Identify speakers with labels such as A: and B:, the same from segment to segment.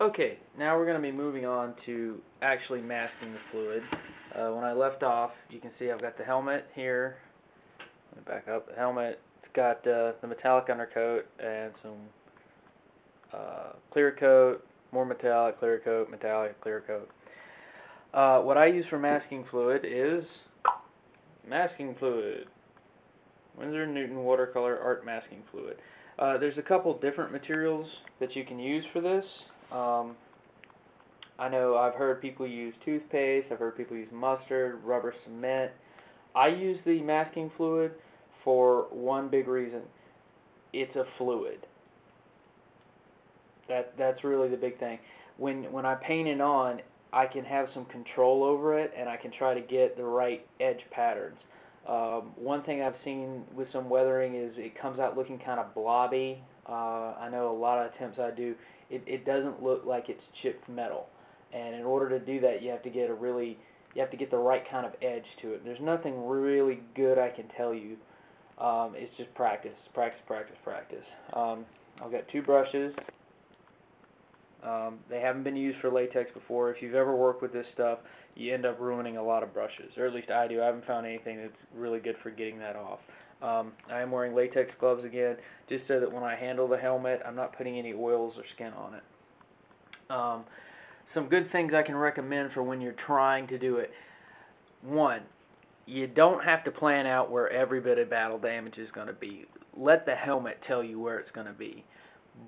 A: Okay, now we're going to be moving on to actually masking the fluid. When I left off, you can see I've got the helmet here. Let me back up. The helmet, it's got the metallic undercoat and some clear coat, more metallic, clear coat, metallic, clear coat. What I use for masking fluid is masking fluid. Winsor Newton watercolor art masking fluid. There's a couple different materials that you can use for this. I know I've heard people use toothpaste, I've heard people use mustard, rubber cement. I use the masking fluid for one big reason. It's a fluid. That's really the big thing. When I paint it on, I can have some control over it and I can try to get the right edge patterns. One thing I've seen with some weathering is it comes out looking kind of blobby. I know a lot of attempts I do, it doesn't look like it's chipped metal. And in order to do that, you have to get the right kind of edge to it. There's nothing really good I can tell you. It's just practice, practice, practice, practice. I've got two brushes. They haven't been used for latex before. If you've ever worked with this stuff, you end up ruining a lot of brushes, or at least I do. I haven't found anything that's really good for getting that off. I am wearing latex gloves again, just so that when I handle the helmet, I'm not putting any oils or skin on it. Some good things I can recommend for when you're trying to do it. One, you don't have to plan out where every bit of battle damage is going to be. Let the helmet tell you where it's going to be.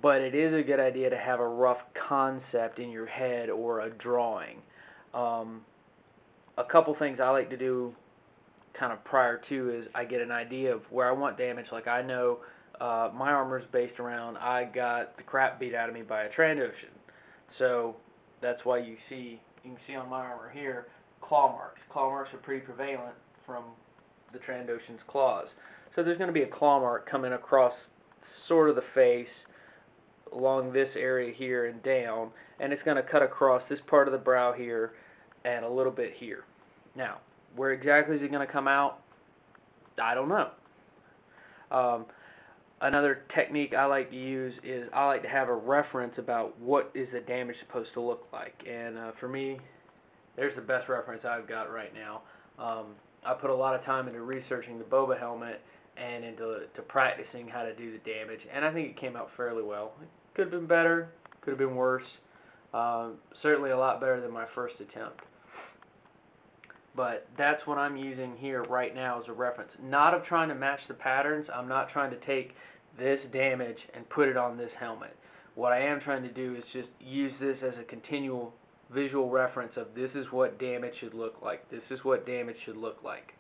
A: But it is a good idea to have a rough concept in your head or a drawing. A couple things I like to do kind of prior to is I get an idea of where I want damage. Like I know my armor's based around I got the crap beat out of me by a Trandoshan. So that's why you can see on my armor here claw marks. Claw marks are pretty prevalent from the Trandoshan's claws. So there's going to be a claw mark coming across sort of the face along this area here and down, and it's going to cut across this part of the brow here and a little bit here. Now, where exactly is it going to come out? I don't know. Another technique I like to use is I like to have a reference about what is the damage supposed to look like. And for me, there's the best reference I've got right now. I put a lot of time into researching the Boba helmet and into practicing how to do the damage, and I think it came out fairly well. It could have been better, could have been worse. Certainly a lot better than my first attempt. But that's what I'm using here right now as a reference. Not of trying to match the patterns. I'm not trying to take this damage and put it on this helmet. What I am trying to do is just use this as a continual visual reference of this is what damage should look like. This is what damage should look like.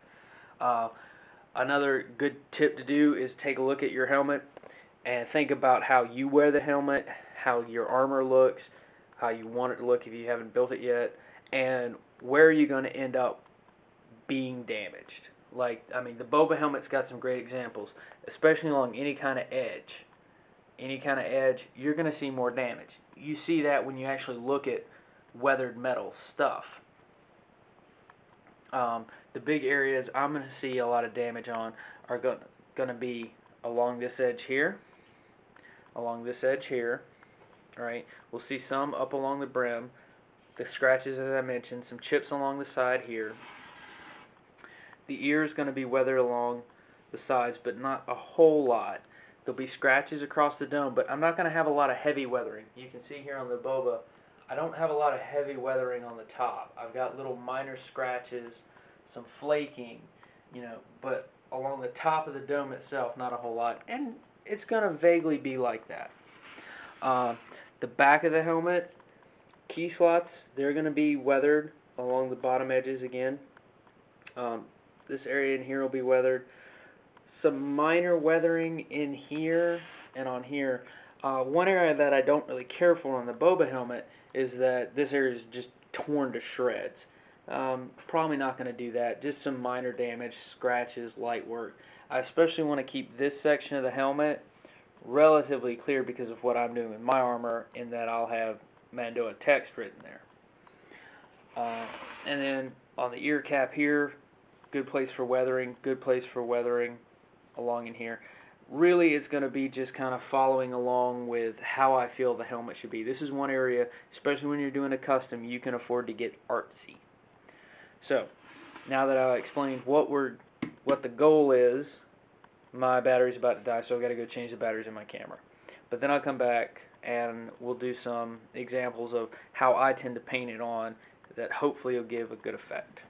A: Another good tip to do is take a look at your helmet and think about how you wear the helmet, how your armor looks, how you want it to look if you haven't built it yet, and where are you going to end up being damaged. Like, I mean, the Boba helmet's got some great examples, especially along any kind of edge. Any kind of edge, you're going to see more damage. You see that when you actually look at weathered metal stuff. The big areas I'm going to see a lot of damage on are going to be along this edge here, along this edge here. All right, we'll see some up along the brim, the scratches as I mentioned, some chips along the side here. The ear is going to be weathered along the sides, but not a whole lot. There'll be scratches across the dome, but I'm not going to have a lot of heavy weathering. You can see here on the Boba, I don't have a lot of heavy weathering on the top. I've got little minor scratches, some flaking, but along the top of the dome itself, not a whole lot. And it's going to vaguely be like that. The back of the helmet, key slots, they're going to be weathered along the bottom edges again. This area in here will be weathered. Some minor weathering in here and on here. One area that I don't really care for on the Boba helmet is that this area is just torn to shreds. Probably not going to do that. Just some minor damage, scratches, light work. I especially want to keep this section of the helmet relatively clear because of what I'm doing with my armor, in that I'll have Mandoa text written there. And then on the ear cap here, good place for weathering, good place for weathering along in here. really it's going to be just kind of following along with how I feel the helmet should be. This is one area, especially when you're doing a custom, you can afford to get artsy. So, now that I explained what the goal is, my battery's about to die, so I've got to go change the batteries in my camera. But then I'll come back and we'll do some examples of how I tend to paint it on that hopefully will give a good effect.